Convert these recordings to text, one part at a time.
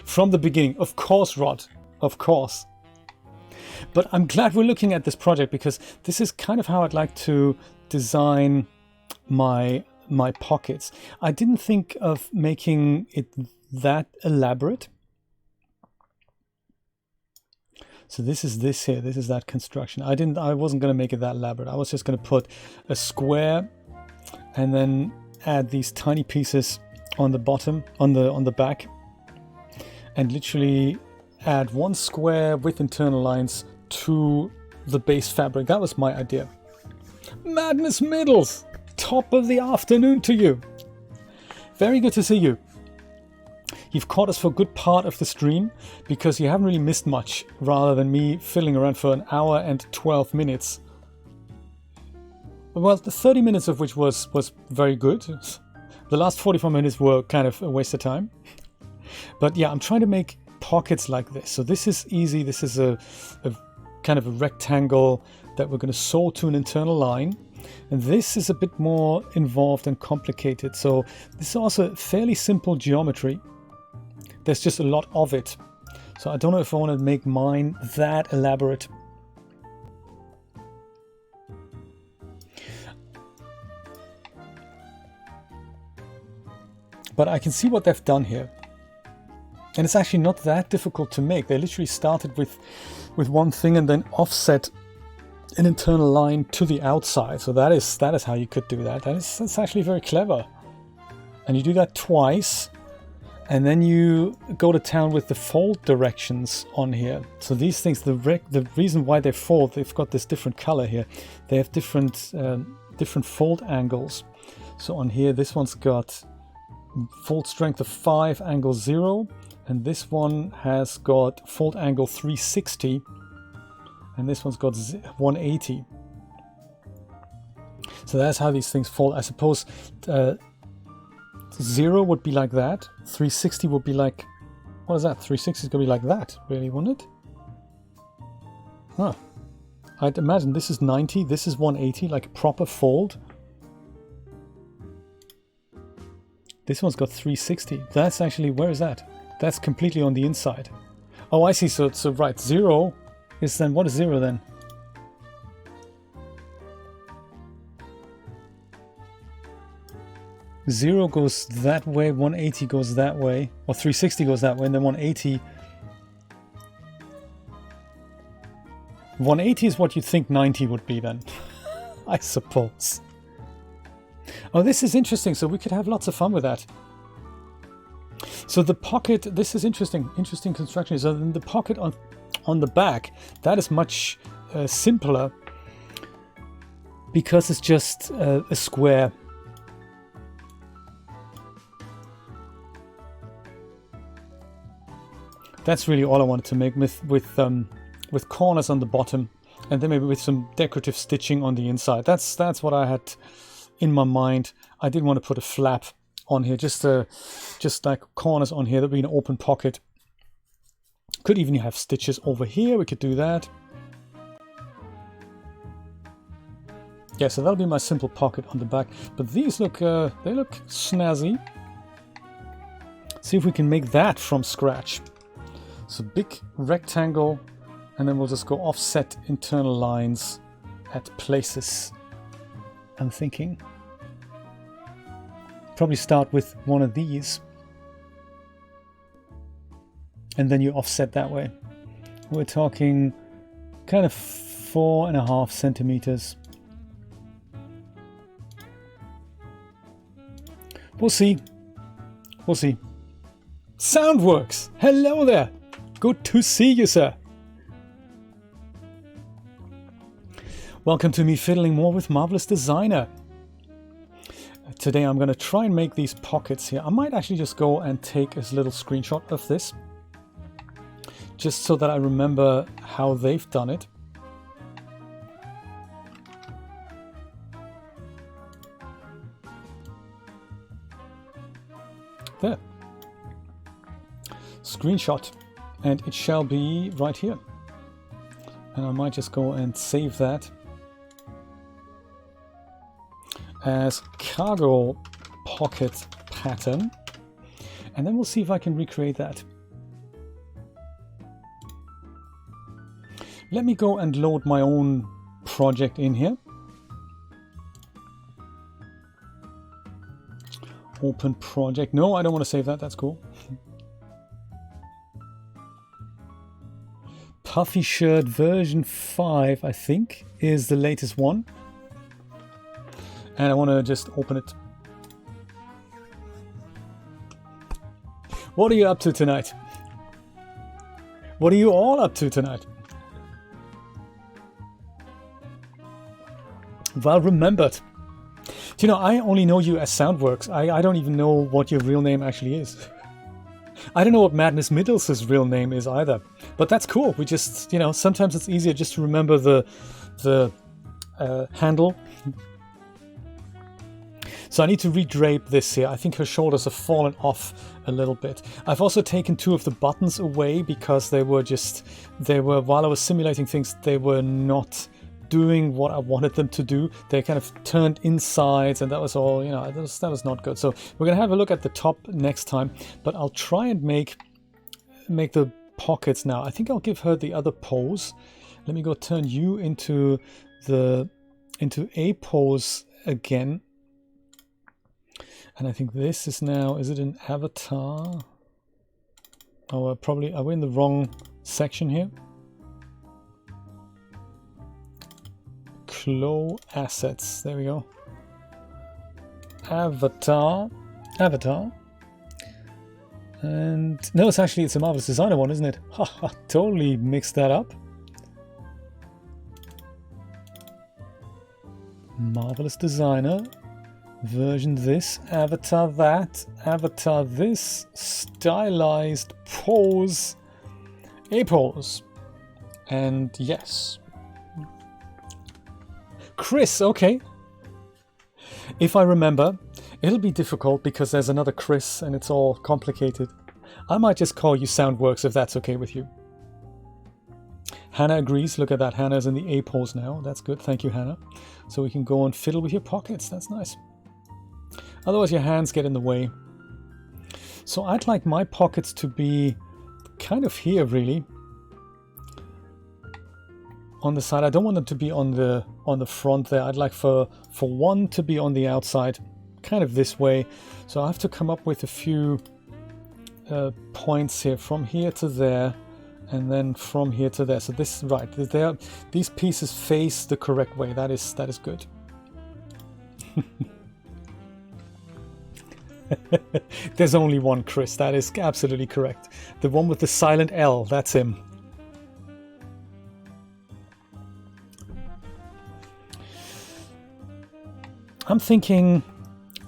from the beginning. Of course, Rod, of course. But I'm glad we're looking at this project, because this is kind of how I'd like to design my pockets. I didn't think of making it that elaborate. So this is this here, this is that construction. I wasn't going to make it that elaborate. I was just going to put a square and then add these tiny pieces on the bottom, on the back, and literally add one square with internal lines to the base fabric. That was my idea. Madness Middles, top of the afternoon to you. Very good to see you. You've caught us for a good part of the stream, because you haven't really missed much, rather than me fiddling around for an hour and 12 minutes. Well, the 30 minutes of which was very good. The last 44 minutes were kind of a waste of time. But yeah, I'm trying to make pockets like this. So this is easy. This is a kind of a rectangle that we're going to sew to an internal line. And this is a bit more involved and complicated. So this is also fairly simple geometry. There's just a lot of it. So I don't know if I want to make mine that elaborate. But I can see what they've done here. And it's actually not that difficult to make. They literally started with one thing and then offset an internal line to the outside. So that is how you could do that. That's actually very clever. And you do that twice. And then you go to town with the fold directions on here. So these things, the reason why they fold, they've got this different color here. They have different fold angles. So on here, this one's got fold strength of 5, angle 0. And this one has got fold angle 360. And this one's got 180. So that's how these things fold. I suppose 0 would be like that. 360 would be like... What is that? 360 is going to be like that, really, wouldn't it? Huh. I'd imagine this is 90, this is 180, like a proper fold. This one's got 360. That's actually... Where is that? That's completely on the inside. Oh, I see. So right, 0 is then... What is 0 then? Zero goes that way, 180 goes that way, or 360 goes that way, and then 180. 180 is what you'd think 90 would be then, I suppose. Oh, this is interesting. So we could have lots of fun with that. So the pocket, this is interesting construction. So the pocket on the back, that is much simpler, because it's just a square. That's really all I wanted to make, with corners on the bottom, and then maybe with some decorative stitching on the inside. That's what I had in my mind. I didn't want to put a flap on here, just like corners on here. There'll be an open pocket. Could even have stitches over here. We could do that. Yeah, so that'll be my simple pocket on the back. But these look, they look snazzy. See if we can make that from scratch. So big rectangle, and then we'll just go offset internal lines at places. I'm thinking probably start with one of these, and then you offset that way. We're talking kind of 4.5 centimeters. We'll see. We'll see. Sound works. Hello there. Good to see you, sir. Welcome to me fiddling more with Marvelous Designer. Today I'm going to try and make these pockets here. I might actually just go and take a little screenshot of this, just so that I remember how they've done it. There. Screenshot. And it shall be right here. And I might just go and save that as cargo pocket pattern. And then we'll see if I can recreate that. Let me go and load my own project in here. Open project. No, I don't want to save that. That's cool. Puffy shirt version 5, I think, is the latest one. And I want to just open it. What are you up to tonight? What are you all up to tonight? Well remembered. Do you know, I only know you as Soundworks. I don't even know what your real name actually is. I don't know what Madness Middles' real name is either. But that's cool. We just, you know, sometimes it's easier just to remember the handle. So I need to redrape this here. I think her shoulders have fallen off a little bit. I've also taken 2 of the buttons away because they were, while I was simulating things, they were not doing what I wanted them to do. They kind of turned insides, and that was all, you know, that was not good. So we're gonna have a look at the top next time, but I'll try and make the pockets now. I think I'll give her the other pose. Let me go turn you into a pose again. And I think this is now, is it an avatar? Oh, probably, are we in the wrong section here? Flow assets, there we go. Avatar. And no, it's a Marvelous Designer one, isn't it? Haha, totally mixed that up. Marvelous Designer. Version this, avatar that, avatar this, stylized pose, a pose. And yes. Chris, okay. If I remember, it'll be difficult because there's another Chris and it's all complicated. I might just call you Soundworks if that's okay with you. Hannah agrees. Look at that. Hannah's in the A pose now. That's good. Thank you, Hannah. So we can go and fiddle with your pockets. That's nice. Otherwise your hands get in the way. So I'd like my pockets to be kind of here, really. On the side. I don't want them to be on the front there. I'd like for one to be on the outside, kind of this way. So I have to come up with a few points here, from here to there, and then from here to there. So this, right, these pieces face the correct way. That is good. There's only one Chris, that is absolutely correct. The one with the silent L, that's him. I'm thinking,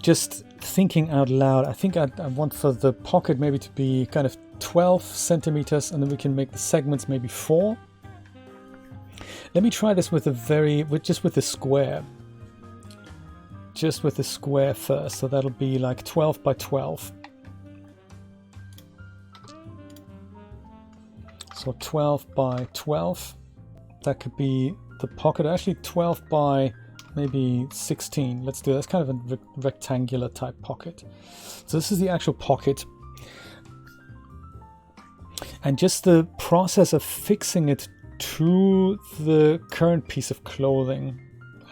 just thinking out loud, I think I want for the pocket maybe to be kind of 12 centimeters, and then we can make the segments maybe 4. Let me try this with just with the square. Just with the square first, so that'll be like 12 by 12. So 12 by 12, that could be the pocket. Actually 12 by maybe 16. Let's do that. That's kind of a rectangular type pocket. So this is the actual pocket. And just the process of fixing it to the current piece of clothing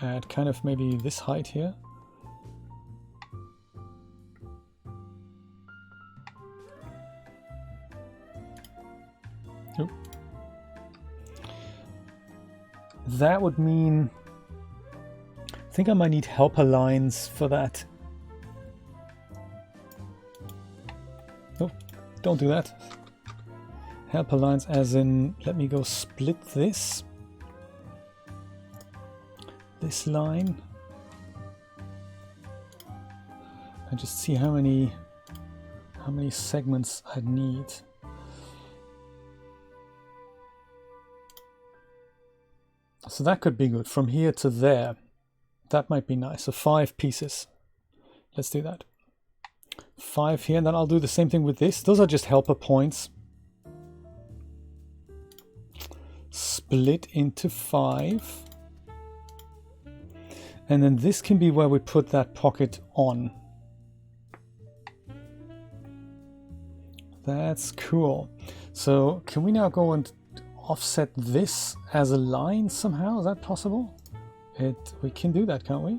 at kind of maybe this height here. That would mean, I think I might need helper lines for that. Oh, don't do that. Helper lines as in, let me go split this line. And just see how many segments I need. So that could be good. From here to there, that might be nice. So 5 pieces. Let's do that. 5 here, and then I'll do the same thing with this. Those are just helper points. Split into 5. And then this can be where we put that pocket on. That's cool. So can we now go and offset this as a line somehow. Is that possible? We can do that, can't we?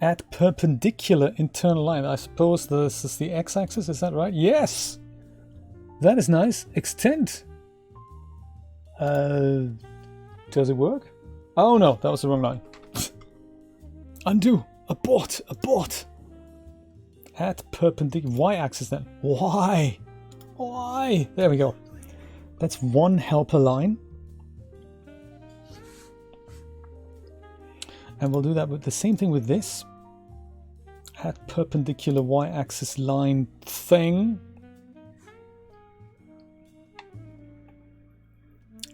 Add perpendicular internal line. I suppose this is the x-axis, is that right? Yes! That is nice. Extend. Does it work? Oh no, that was the wrong line. Undo. Abort. Abort. Add perpendicular y-axis then. Why? Why? There we go. That's one helper line. And we'll do that with the same thing with this. Add perpendicular y-axis line thing.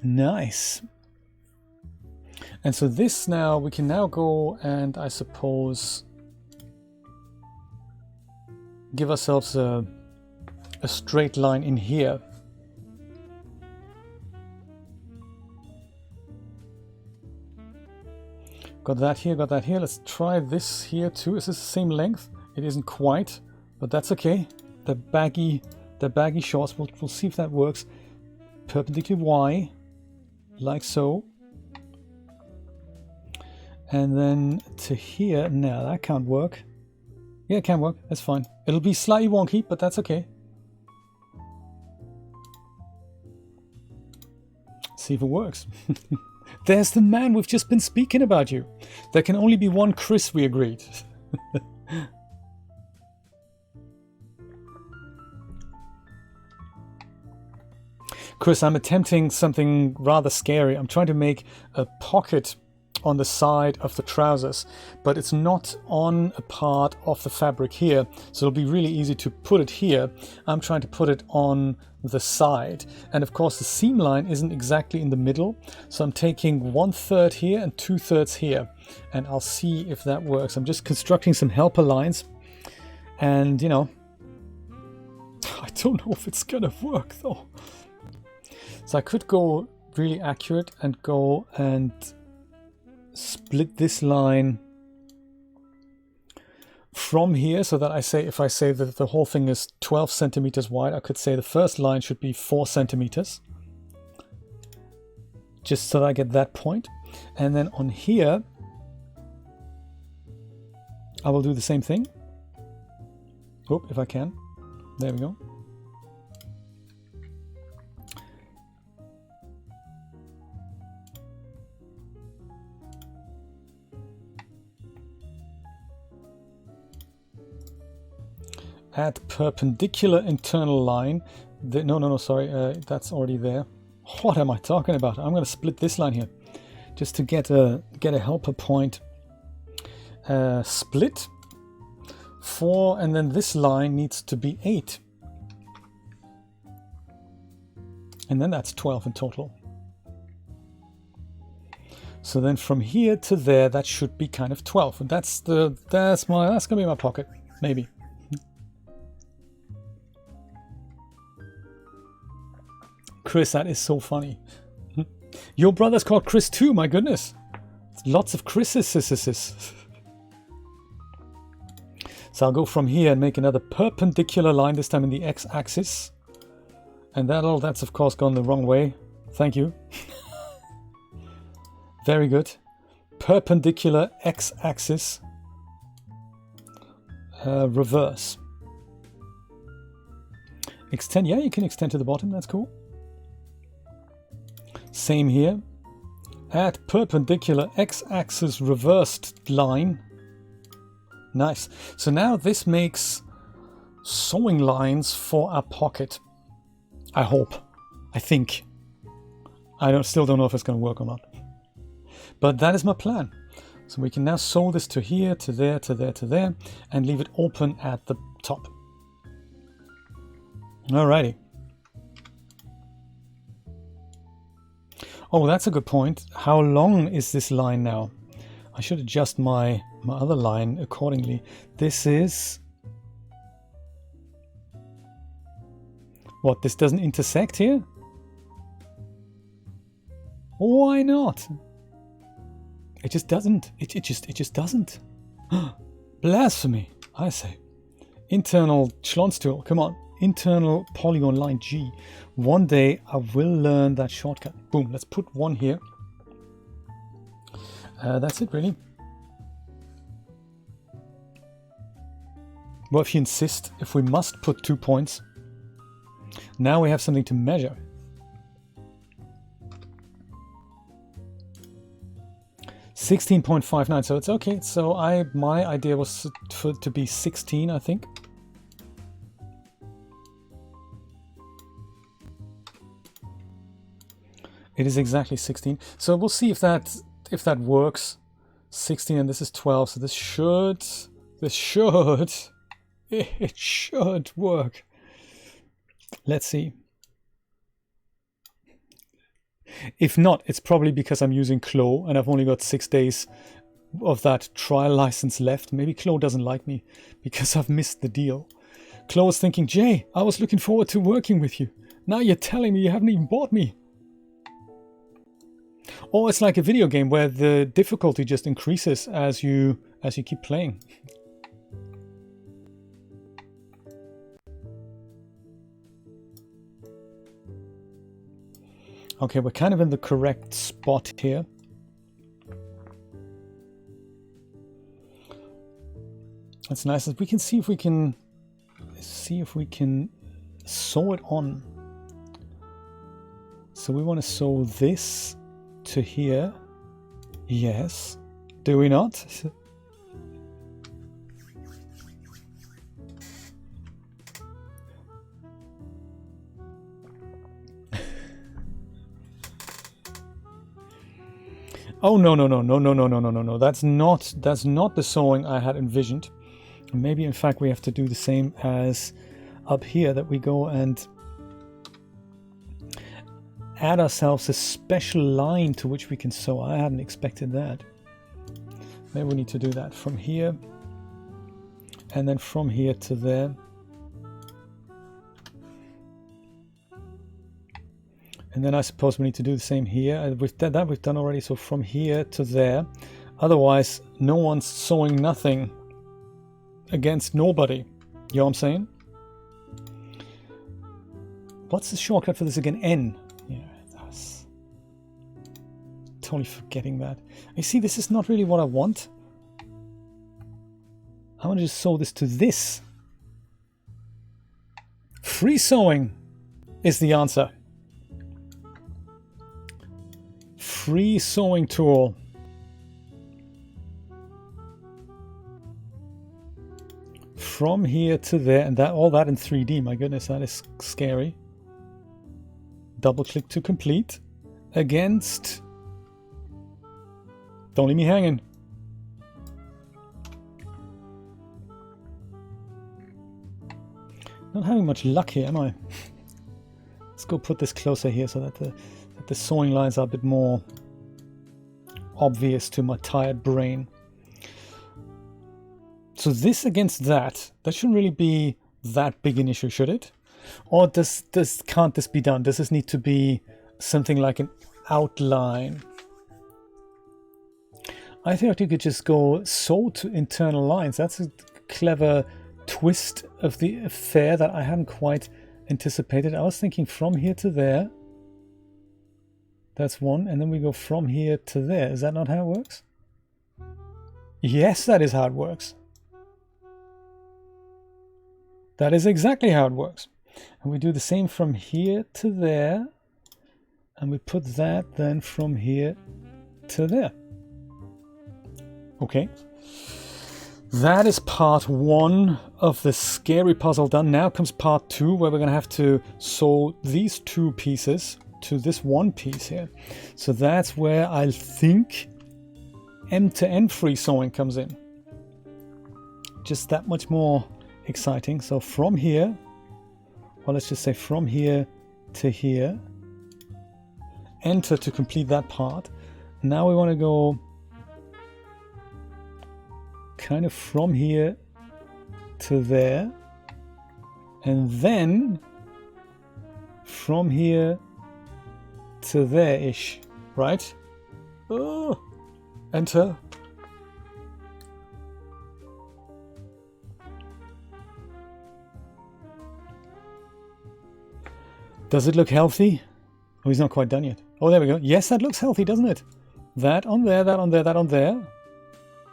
Nice. And so this now, we can now go and I suppose give ourselves a straight line in here. Got that here, got that here. Let's try this here too. Is this the same length? It isn't quite, but that's okay. The baggy shorts, we'll see if that works. Perpendicular Y, like so. And then to here, no, that can't work. Yeah, it can work, that's fine. It'll be slightly wonky, but that's okay. See if it works. There's the man we've just been speaking about you. There can only be one Chris, we agreed. Chris, I'm attempting something rather scary. I'm trying to make a pocket on the side of the trousers, but it's not on a part of the fabric here, so it'll be really easy to put it here. I'm trying to put it on the side, and of course the seam line isn't exactly in the middle, so I'm taking 1/3 here and 2/3 here, and I'll see if that works. I'm just constructing some helper lines, and you know, I don't know if it's gonna work though. So I could go really accurate and go and split this line from here, so that if I say that the whole thing is 12 centimeters wide, I could say the first line should be 4 centimeters, just so that I get that point. And then on here I will do the same thing. Oh, if I can. There we go. Add perpendicular internal line. No, sorry, that's already there. What am I talking about? I'm going to split this line here, just to get a helper point split. 4, and then this line needs to be 8, and then that's 12 in total. So then from here to there, that should be kind of 12, and that's gonna be my pocket, maybe. Chris, that is so funny. Your brother's called Chris too, my goodness. Lots of Chris's. So I'll go from here and make another perpendicular line, this time in the x-axis. And that's of course gone the wrong way. Thank you. Very good. Perpendicular x-axis. Reverse. Extend, yeah, you can extend to the bottom, that's cool. Same here. Add perpendicular x-axis reversed line. Nice. So now this makes sewing lines for our pocket. I hope. I think. I still don't know if it's going to work or not. But that is my plan. So we can now sew this to here, to there, to there, to there, and leave it open at the top. Alrighty. Oh, that's a good point. How long is this line now? I should adjust my other line accordingly. This is... What, this doesn't intersect here? Why not? It just doesn't. It just doesn't. Blasphemy, I say. Internal Schlons tool, come on. internal polygon line G. One day I will learn that shortcut. Boom, let's put one here. That's it, really. Well, if you insist, if we must put 2 points, now we have something to measure. $16.59, so it's okay. So my idea was for it to be 16, I think. It is exactly 16. So we'll see if that works. 16 and this is 12, so it should work. Let's see. If not, it's probably because I'm using Chloe and I've only got 6 days of that trial license left. Maybe Chloe doesn't like me because I've missed the deal. Chloe's thinking, Jay, I was looking forward to working with you. Now you're telling me you haven't even bought me. Or it's like a video game where the difficulty just increases as you keep playing. Okay, we're kind of in the correct spot here. That's nice. We can see if we can sew it on. So we want to sew this to here. Yes. Do we not? Oh no. That's not the sewing I had envisioned. Maybe in fact we have to do the same as up here, that we go and add ourselves a special line to which we can sew. I hadn't expected that. Maybe we need to do that from here and then from here to there. And then I suppose we need to do the same here. We've done that, we've done already, so from here to there. Otherwise, no one's sewing nothing against nobody. You know what I'm saying? What's the shortcut for this again? N. Yeah, that's totally forgetting that. You see, this is not really what I want. I want to just sew this to this. Free sewing is the answer. Free sewing tool. From here to there, and that all that in 3D. My goodness, that is scary. Double click to complete. Against. Don't leave me hanging. Not having much luck here, am I? Let's go put this closer here so that the sewing lines are a bit more obvious to my tired brain. So this against that shouldn't really be that big an issue, should it? Or can't this be done? Does this need to be something like an outline? I think you could just go sew to internal lines. That's a clever twist of the affair that I hadn't quite anticipated. I was thinking from here to there. That's one, and then we go from here to there. Is that not how it works? Yes, that is how it works. That is exactly how it works. And we do the same from here to there, and we put that then from here to there. Okay. That is part one of the scary puzzle done. Now comes part two, where we're going to have to sew these two pieces to this one piece here. So that's where I think end-to-end free sewing comes in. Just that much more exciting. So from here, well, let's just say from here to here, enter to complete that part. Now we want to go kind of from here to there, and then from here to there-ish, right? Oh, enter. Does it look healthy? Oh, he's not quite done yet. Oh, there we go. Yes, that looks healthy, doesn't it? That on there, that on there, that on there.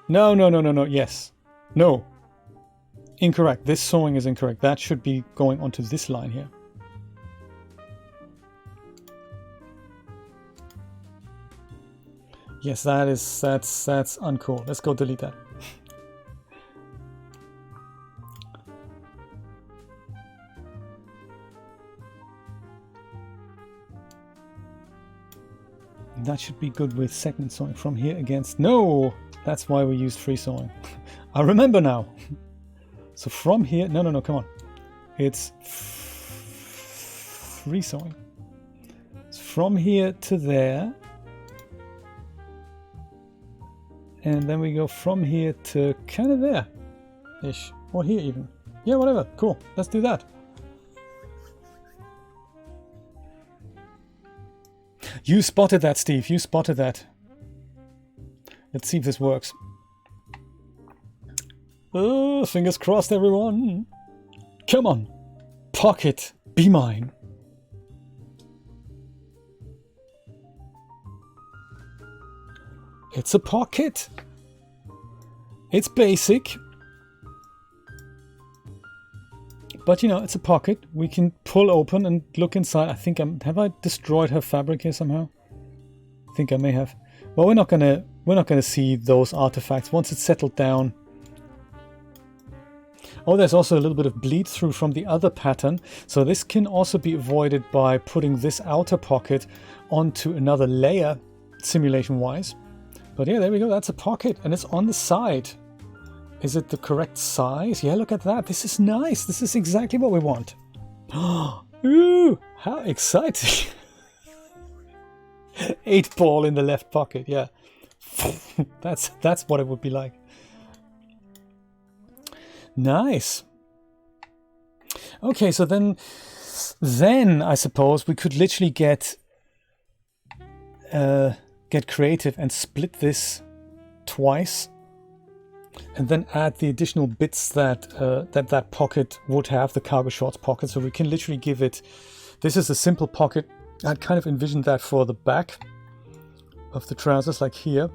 No, no, no, no, no. Yes. No. Incorrect. This sewing is incorrect. That should be going onto this line here. Yes, that's uncool. Let's go delete that. That should be good with segment sewing from here against. No, that's why we used free sewing. I remember now. So from here, no, no, no, come on. It's free sewing. It's from here to there. And then we go from here to kind of there-ish. Or here even. Yeah, whatever. Cool. Let's do that. You spotted that, Steve. You spotted that. Let's see if this works. Oh, fingers crossed, everyone. Come on. Pocket. Be mine. It's a pocket. It's basic. But you know, it's a pocket. We can pull open and look inside. I think have I destroyed her fabric here somehow? I think I may have. Well, we're not gonna see those artifacts once it's settled down. Oh, there's also a little bit of bleed through from the other pattern. So this can also be avoided by putting this outer pocket onto another layer, simulation-wise. But yeah, there we go. That's a pocket, and it's on the side. Is it the correct size? Yeah, look at that. This is nice. This is exactly what we want. Ooh, how exciting. 8 ball in the left pocket, yeah. That's what it would be like. Nice. Okay, so then I suppose we could literally get creative and split this twice. And then add the additional bits that that pocket would have, the cargo shorts pocket. So we can literally give it, this is a simple pocket. I'd kind of envisioned that for the back of the trousers, like here.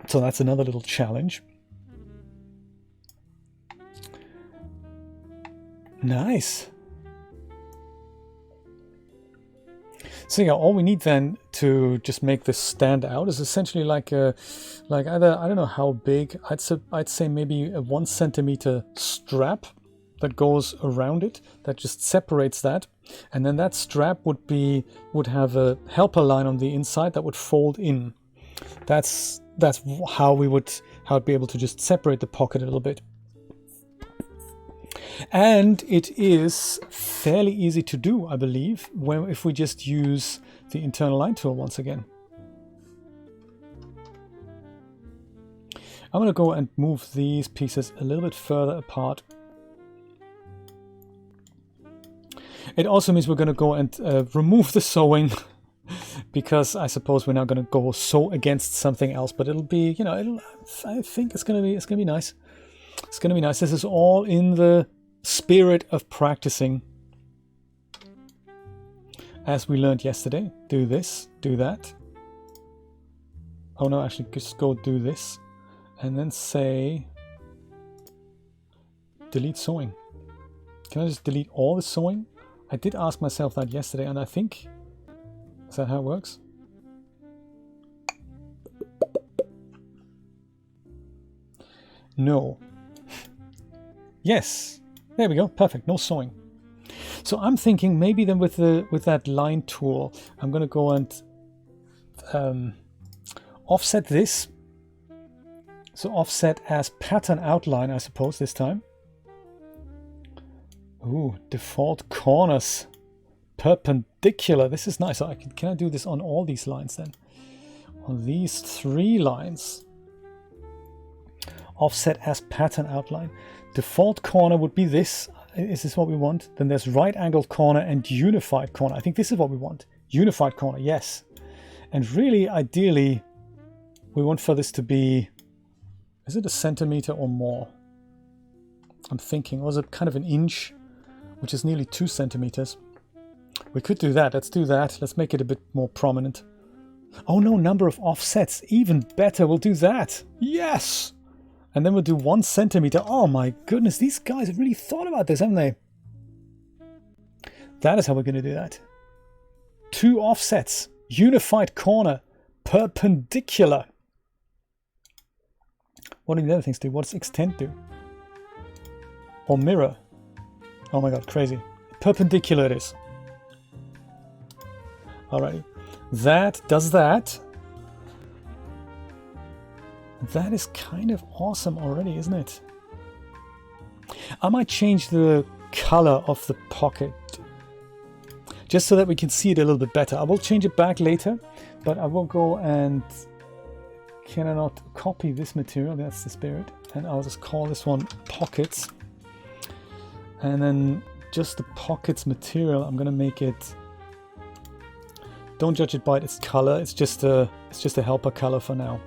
So that's another little challenge. Nice. So yeah, all we need then to just make this stand out is essentially like either, I don't know how big, I'd say maybe a 1 centimeter strap that goes around it, that just separates that. And then that strap would have a helper line on the inside that would fold in. That's how it'd be able to just separate the pocket a little bit. And it is fairly easy to do, I believe, if we just use the internal line tool once again. I'm going to go and move these pieces a little bit further apart. It also means we're going to go and remove the sewing because I suppose we're now going to go sew against something else, but it'll be, you know, I think it's going to be nice. It's going to be nice. This is all in the spirit of practicing. As we learned yesterday, do this, do that. Oh no, actually just go do this and then say delete sewing. Can I just delete all the sewing? I did ask myself that yesterday, and I think, is that how it works? No. Yes. There we go. Perfect. No sewing. So I'm thinking maybe then with that line tool, I'm going to go and offset this. So offset as pattern outline, I suppose, this time. Ooh, default corners. Perpendicular. This is nice. So can I do this on all these lines then? On these 3 lines. Offset as pattern outline. Default corner would be this. Is this what we want? Then there's right angled corner and unified corner. I think this is what we want. Unified corner, yes. And really, ideally, we want for this to be, is it 1 centimeter or more? I'm thinking, was it kind of 1 inch which is nearly 2 centimeters. We could do that. Let's do that. Let's make it a bit more prominent. Oh no, number of offsets. Even better. We'll do that. Yes! And then we'll do 1 centimeter. Oh my goodness, these guys have really thought about this, haven't they? That is how we're going to do that. 2 offsets. Unified corner. Perpendicular. What do the other things do? What does extend do? Or mirror? Oh my god, crazy. Perpendicular it is. Alrighty. That does that. That is kind of awesome already, isn't it? I might change the color of the pocket just so that we can see it a little bit better. I will change it back later, but I will go and can I not copy this material? That's the spirit. And I'll just call this one pockets. And then just the pockets material, I'm gonna make it. Don't judge it by its color. It's just a helper color for now.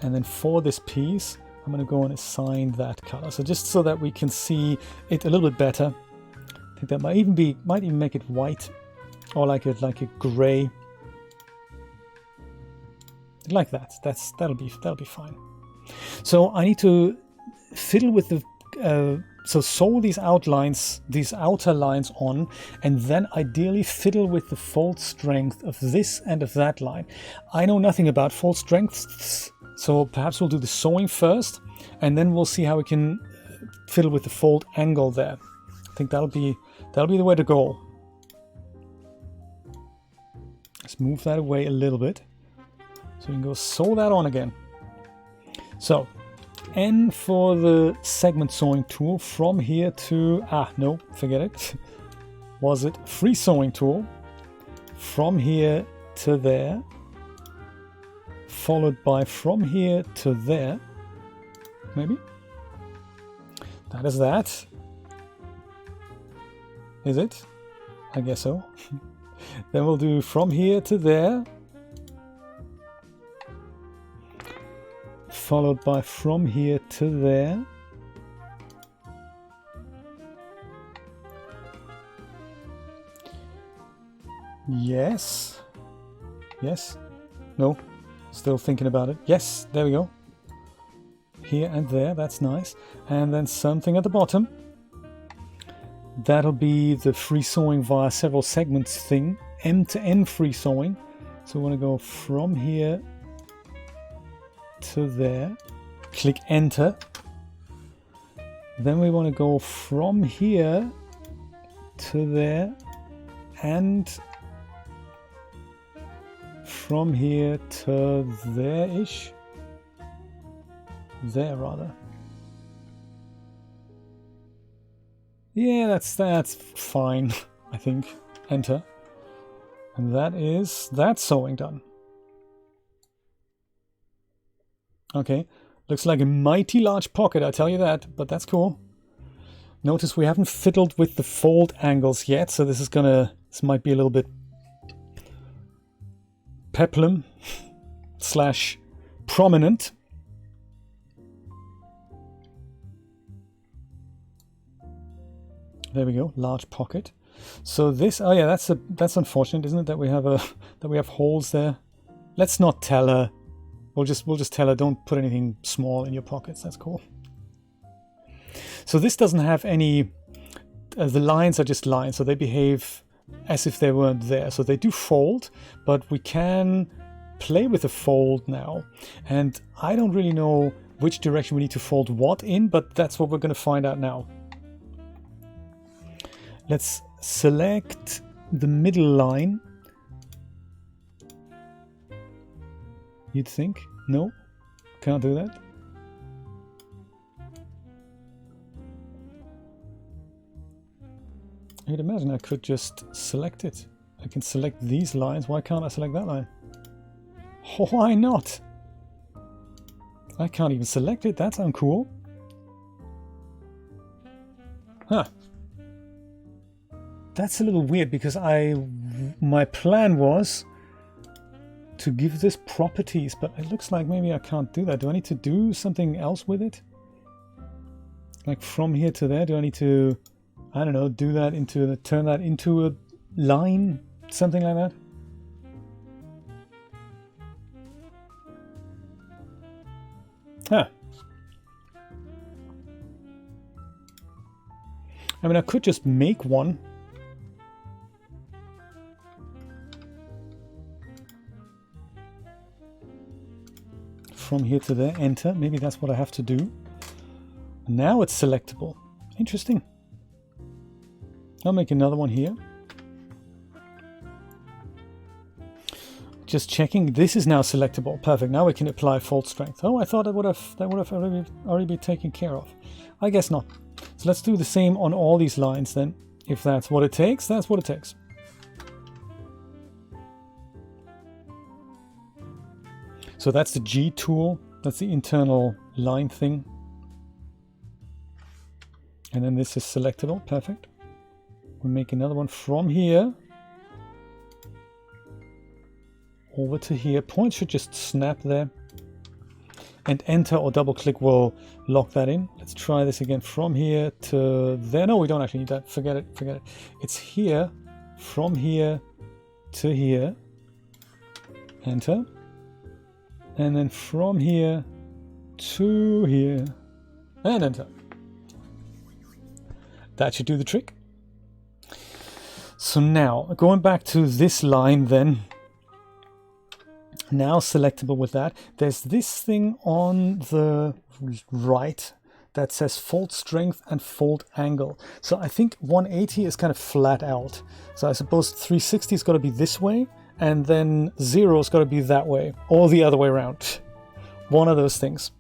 And then for this piece, I'm gonna go and assign that color. So just so that we can see it a little bit better. I think that might even make it white, or like a gray. Like that. That'll be fine. So I need to fiddle with the sew these outlines, these outer lines on, and then ideally fiddle with the fold strength of this and of that line. I know nothing about fold strengths, so perhaps we'll do the sewing first, and then we'll see how we can fiddle with the fold angle there. I think that'll be the way to go. Let's move that away a little bit. So we can go sew that on again. So, N for the segment sewing tool from here to, no, forget it. Was it free sewing tool? From here to there. Followed by from here to there. Maybe? That is that. Is it? I guess so. Then we'll do from here to there. Followed by from here to there. Yes. Yes. No. Still thinking about it. Yes, there we go. Here and there, that's nice. And then something at the bottom. That'll be the free sewing via several segments thing. M to N free sewing. So we want to go from here to there, click enter. Then we want to go from here to there and from here to there-ish. There rather. Yeah, that's fine, I think. Enter. And that's sewing done. Okay, looks like a mighty large pocket, I tell you that, but that's cool. Notice we haven't fiddled with the fold angles yet, so this might be a little bit peplum / prominent. There we go, large pocket. So this, oh yeah, that's unfortunate, isn't it? That we have holes there. Let's not tell her. We'll just tell her, don't put anything small in your pockets. That's cool. So this doesn't have any. The lines are just lines, so they behave as if they weren't there. So they do fold, but we can play with the fold now. And I don't really know which direction we need to fold what in, but that's what we're going to find out now. Let's select the middle line. You'd think? No? Can't do that? You'd imagine I could just select it. I can select these lines. Why can't I select that line? Why not? I can't even select it. That's uncool. Huh. That's a little weird because my plan was to give this properties, but it looks like maybe I can't do that. Do I need to do something else with it? Like from here to there, do I need to I don't know, turn that into a line, something like that. Huh. I mean, I could just make one. From here to there, enter. Maybe that's what I have to do. Now it's selectable. Interesting. I'll make another one here. Just checking. This is now selectable. Perfect. Now we can apply fold strength. Oh, I thought that would have already been taken care of. I guess not. So let's do the same on all these lines then. If that's what it takes, that's what it takes. So that's the G tool. That's the internal line thing. And then this is selectable. Perfect. We'll make another one from here over to here. Point should just snap there. And enter or double click will lock that in. Let's try this again from here to there. No, we don't actually need that. Forget it. Forget it. It's here, from here to here. Enter. And then from here to here. And enter. That should do the trick. So now, going back to this line then. Now selectable with that. There's this thing on the right that says fold strength and fold angle. So I think 180 is kind of flat out. So I suppose 360 has got to be this way, and then 0 has got to be that way, or the other way around. One of those things.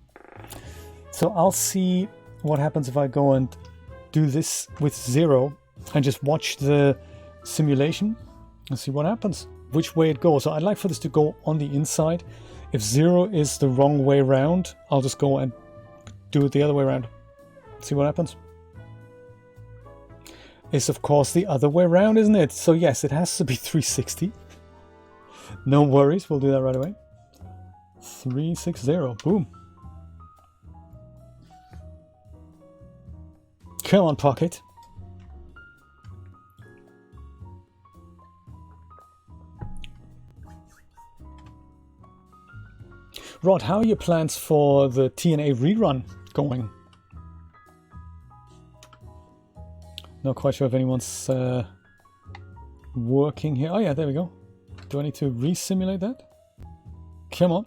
So I'll see what happens if I go and do this with 0 and just watch the simulation and see what happens. Which way it goes. So I'd like for this to go on the inside. If 0 is the wrong way around, I'll just go and do it the other way around. See what happens. It's of course the other way around, isn't it? So yes, it has to be 360. No worries, we'll do that right away. 360, boom. Come on, Pocket. Rod, how are your plans for the TNA rerun going? Not quite sure if anyone's working here. Oh yeah, there we go. Do I need to re-simulate that? Come on.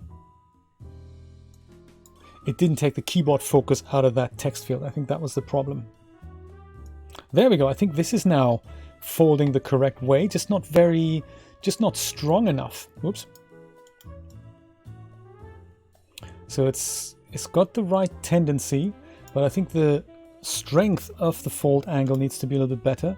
It didn't take the keyboard focus out of that text field. I think that was the problem. There we go. I think this is now folding the correct way, just not strong enough. Whoops. So it's got the right tendency, but I think the strength of the fold angle needs to be a little bit better.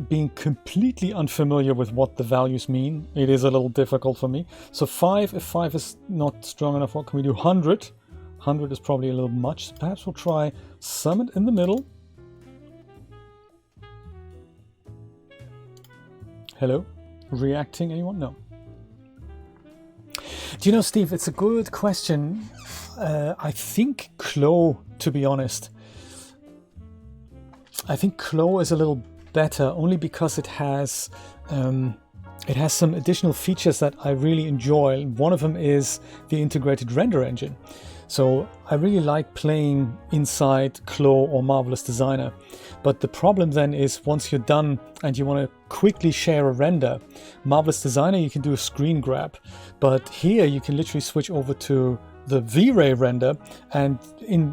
Being completely unfamiliar with what the values mean, it is a little difficult for me. So 5, if 5 is not strong enough, what can we do? 100. 100 is probably a little much. Perhaps we'll try summit in the middle. Hello? Reacting, anyone? No. Do you know, Steve, it's a good question. I think Clo, to be honest. I think Clo is a little better, only because it has some additional features that I really enjoy. One of them is the integrated render engine. So I really like playing inside Clo or Marvelous Designer. But the problem then is once you're done and you want to quickly share a render, Marvelous Designer you can do a screen grab. But here you can literally switch over to the V-Ray render and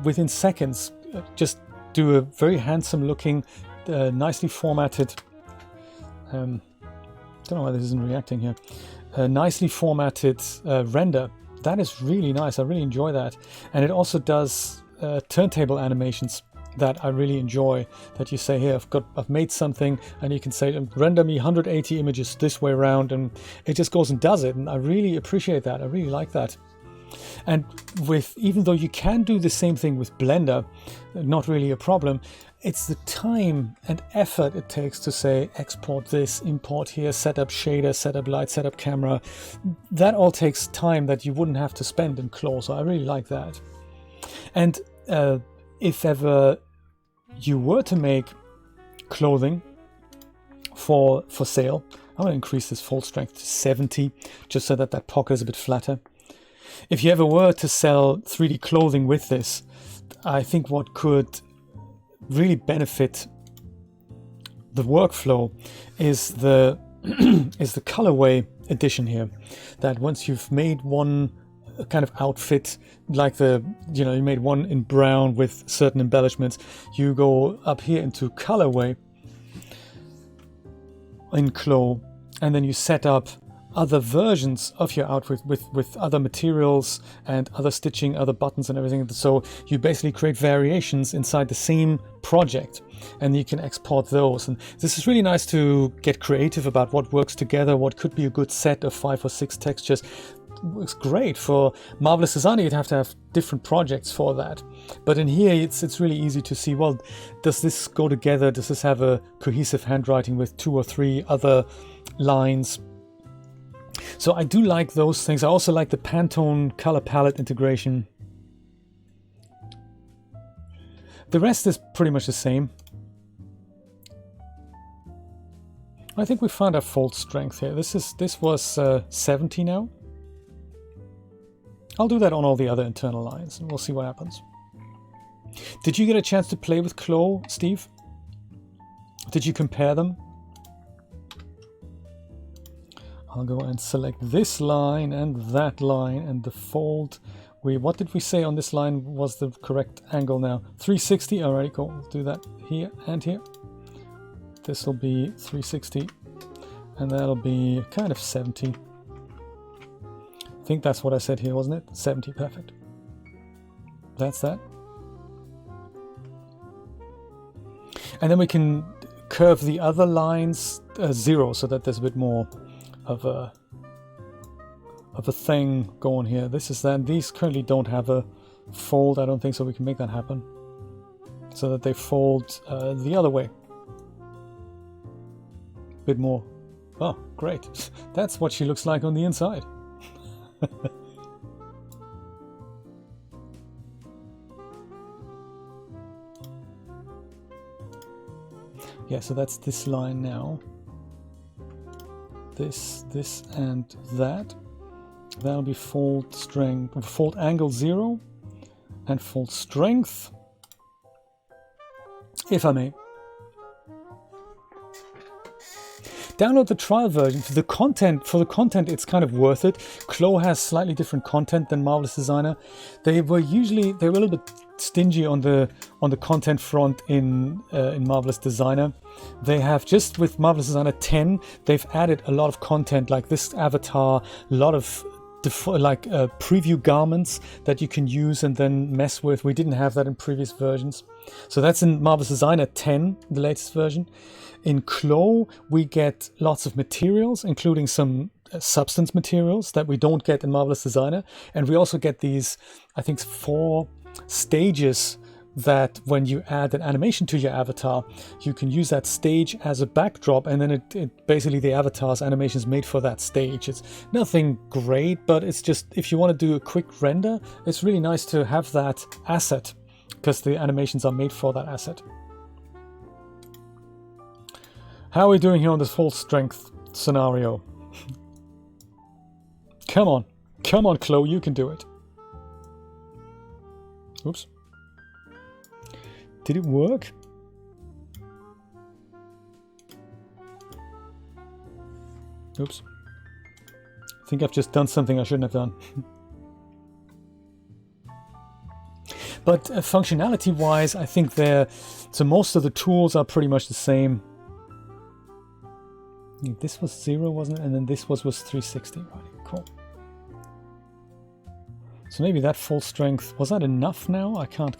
within seconds just do a very handsome looking, nicely formatted, don't know why this isn't reacting here, nicely formatted render. That is really nice. I really enjoy that. And it also does turntable animations that I really enjoy, that you say here, I've made something, and you can say render me 180 images this way around, and it just goes and does it. And I really appreciate that. I really like that. And even though you can do the same thing with Blender, not really a problem, it's the time and effort it takes to say export this, import here, set up shader, set up light, set up camera. That all takes time that you wouldn't have to spend in Clo, so I really like that. And if ever you were to make clothing for sale. I'm going to increase this fold strength to 70, just so that that pocket is a bit flatter. If you ever were to sell 3D clothing with this, I think what could really benefit the workflow is the is the colorway addition here. That once you've made one kind of outfit, like you made one in brown with certain embellishments, you go up here into colorway in Clo, and then you set up other versions of your outfit with other materials and other stitching, other buttons and everything. So you basically create variations inside the same project, and you can export those. And this is really nice to get creative about what works together, what could be a good set of 5 or 6 textures. Works great. For Marvelous Designer, you'd have to have different projects for that. But in here, it's really easy to see, well, does this go together? Does this have a cohesive handwriting with 2 or 3 other lines? So I do like those things. I also like the Pantone color palette integration. The rest is pretty much the same. I think we found our fold strength here. This was 70 now. I'll do that on all the other internal lines, and we'll see what happens. Did you get a chance to play with Clo, Steve? Did you compare them? I'll go and select this line and that line, and the fold. What did we say on this line was the correct angle now? 360. Alright, cool. We'll do that here and here. This will be 360, and that'll be kind of 70. I think that's what I said here, wasn't it? 70, perfect. That's that. And then we can curve the other lines 0, so that there's a bit more of a thing going here. This is that. These currently don't have a fold, I don't think, so we can make that happen. So that they fold the other way. Bit more. Oh, great. That's what she looks like on the inside. Yeah, so that's this line now. This, and that. That'll be fold strength, fold angle 0, and fold strength, if I may. Download the trial version. For the content, it's kind of worth it. Clo has slightly different content than Marvelous Designer. They were a little bit stingy on the content front in Marvelous Designer. They have, just with Marvelous Designer 10, they've added a lot of content, like this avatar, a lot of preview garments that you can use and then mess with. We didn't have that in previous versions. So that's in Marvelous Designer 10, the latest version. In Clo, we get lots of materials, including some substance materials that we don't get in Marvelous Designer. And we also get these, I think, 4 stages that when you add an animation to your avatar, you can use that stage as a backdrop, and then it basically the avatar's animation is made for that stage. It's nothing great, but it's just, if you want to do a quick render, it's really nice to have that asset, because the animations are made for that asset. How are we doing here on this full strength scenario? Come on, Clo, you can do it. Oops. Did it work? Oops. I think I've just done something I shouldn't have done. But functionality-wise, I think so most of the tools are pretty much the same. This was 0, wasn't it? And then this was 360. Right, cool. So maybe that full strength, was that enough now? I can't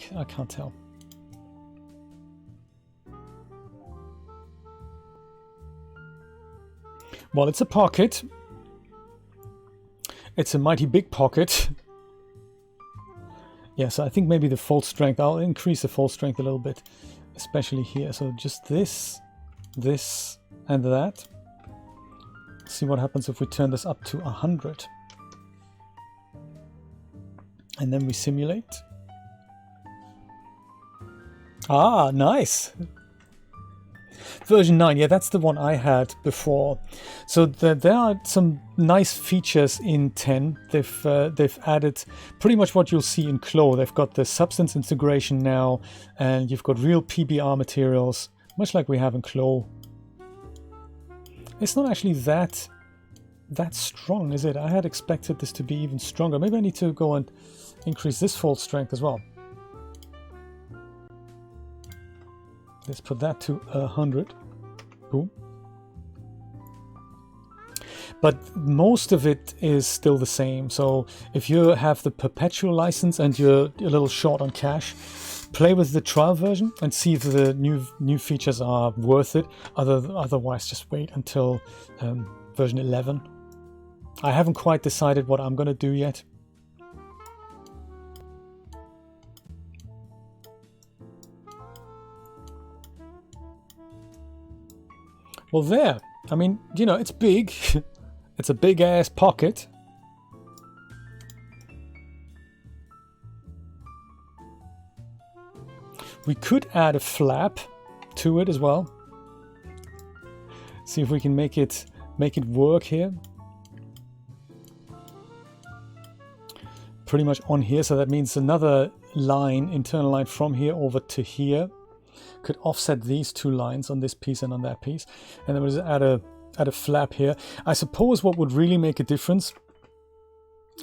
tell. Well, it's a pocket. It's a mighty big pocket. Yes, I think maybe the fold strength, I'll increase the fold strength a little bit, especially here. So just this, and that. See what happens if we turn this up to 100. And then we simulate. Ah, nice. Version 9, yeah, that's the one I had before. So there are some nice features in 10. They've added pretty much what you'll see in Clo. They've got the substance integration now, and you've got real PBR materials, much like we have in Clo. It's not actually that strong, is it? I had expected this to be even stronger. Maybe I need to go and increase this fold strength as well. Let's put that to 100. Boom. But most of it is still the same. So if you have the perpetual license and you're a little short on cash, play with the trial version and see if the new features are worth it. Otherwise, just wait until version 11. I haven't quite decided what I'm going to do yet. Well, there. I mean, you know, it's big. It's a big ass pocket. We could add a flap to it as well. See if we can make it work here. Pretty much on here, so that means another line, internal line from here over to here. Could offset these two lines on this piece and on that piece, and then we'll just add a flap here. I suppose what would really make a difference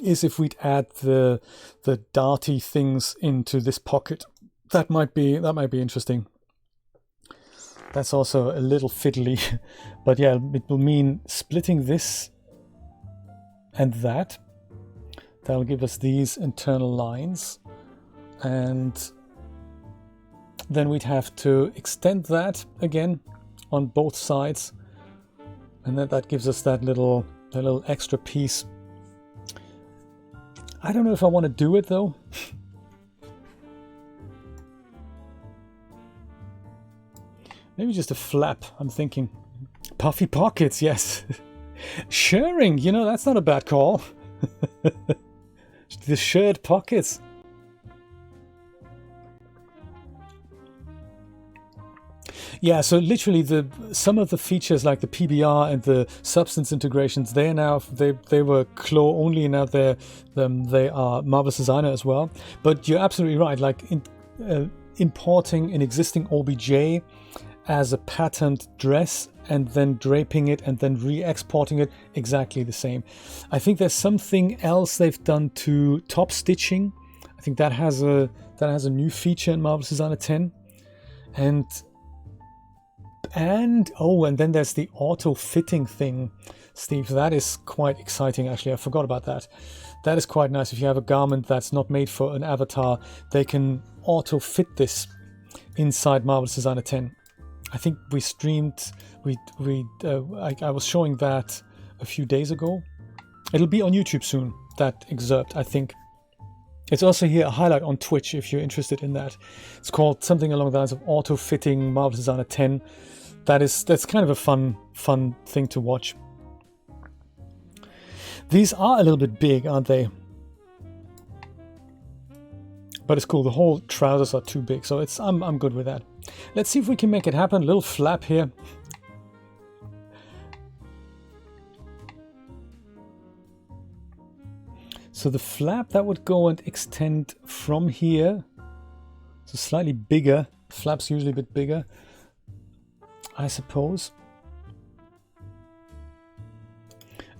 is if we'd add the darty things into this pocket. That might be interesting. That's also a little fiddly, but yeah, it will mean splitting this and that. That'll give us these internal lines, and then we'd have to extend that again on both sides, and then that gives us that little extra piece. I don't know if I want to do it though. Maybe just a flap, I'm thinking. Puffy pockets, yes. Shirring, you know, that's not a bad call. The shirred pockets. Yeah, so literally some of the features like the PBR and the substance integrations, they were Clo only, and now they are Marvelous Designer as well. But you're absolutely right, like importing an existing OBJ as a patterned dress and then draping it and then re-exporting it, exactly the same. I think there's something else they've done to top stitching. I think that has a new feature in Marvelous Designer 10. And then there's the auto fitting thing, Steve. That is quite exciting, actually. I forgot about that. That is quite nice. If you have a garment that's not made for an avatar, they can auto fit this inside Marvelous Designer 10. I think we streamed. I was showing that a few days ago. It'll be on YouTube soon. That excerpt, I think. It's also here a highlight on Twitch if you're interested in that. It's called something along the lines of auto fitting Marvelous Designer 10. That's kind of a fun thing to watch. These are a little bit big, aren't they? But it's cool. The whole trousers are too big, so I'm good with that. Let's see if we can make it happen. A little flap here. So the flap that would go and extend from here. So slightly bigger. Flap's usually a bit bigger, I suppose.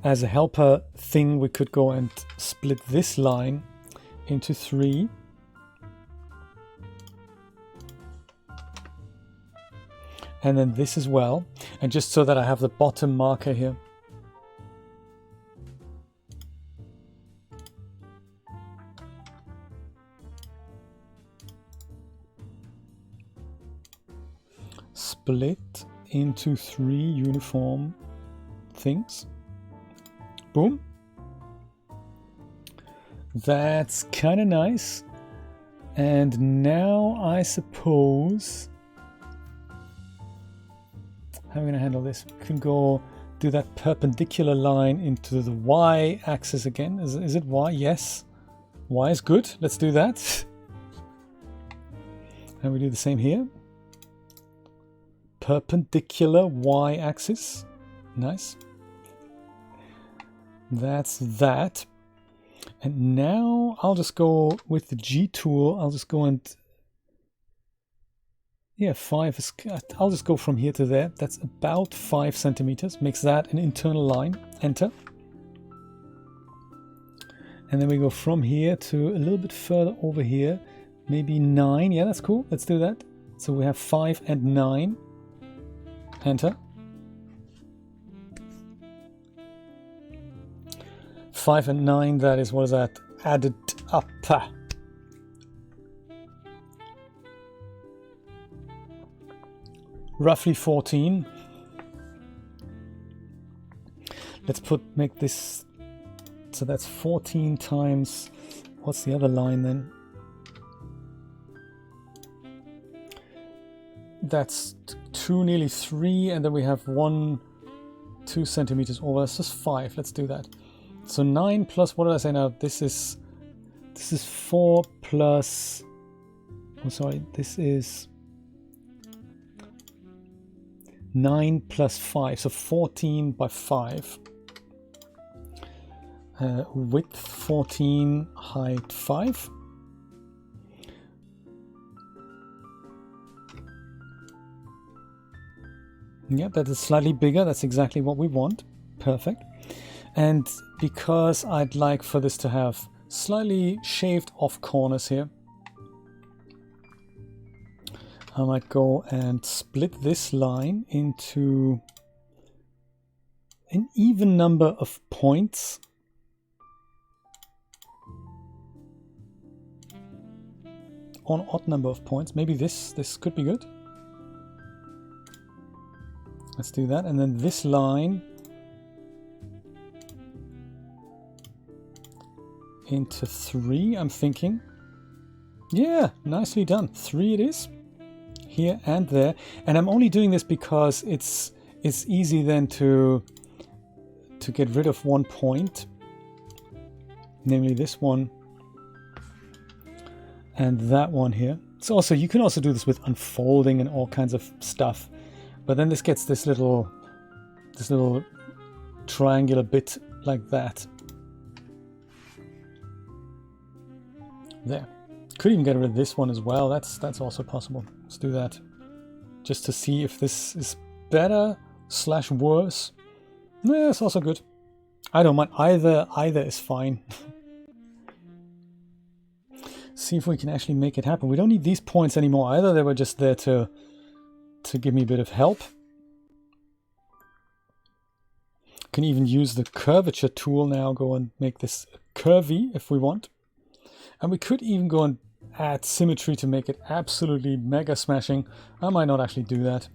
As a helper thing, we could go and split this line into 3. And then this as well. And just so that I have the bottom marker here. Split into 3 uniform things. Boom. That's kind of nice. And now I suppose, how are we going to handle this? We can go do that perpendicular line into the Y axis again. Is it Y? Yes. Y is good. Let's do that. And we do the same here. perpendicular y-axis. Nice. That's that. And now I'll just go with the G tool. I'll just go and... yeah, 5 is... I'll just go from here to there. That's about 5 centimeters. Makes that an internal line. Enter. And then we go from here to a little bit further over here. Maybe 9. Yeah, that's cool. Let's do that. So we have 5 and 9. Enter. 5 and 9, that is, what is that? Added up. Roughly 14. Let's make this, so that's 14 times, what's the other line then? That's 2, nearly 3, and then we have 1, 2 centimeters over. That's just 5. Let's do that. So 9 plus, what did I say now? This is 4 plus, oh sorry, this is 9 plus 5, so 14 by 5. Width 14, height 5. Yeah, that is slightly bigger. That's exactly what we want. Perfect. And because I'd like for this to have slightly shaved off corners here, I might go and split this line into an even number of points. Or an odd number of points. Maybe this could be good. Let's do that. And then this line into 3, I'm thinking. Yeah, nicely done. 3 it is. Here and there. And I'm only doing this because it's easy then to get rid of one point. Namely this one. And that one here. So also, you can also do this with unfolding and all kinds of stuff. But then this gets this little triangular bit like that. There. Could even get rid of this one as well. That's also possible. Let's do that. Just to see if this is better / worse. Yeah, it's also good. I don't mind. Either is fine. See if we can actually make it happen. We don't need these points anymore either. They were just there to give me a bit of help. Can even use the Curvature Tool now. Go and make this curvy if we want. And we could even go and add symmetry to make it absolutely mega smashing. I might not actually do that.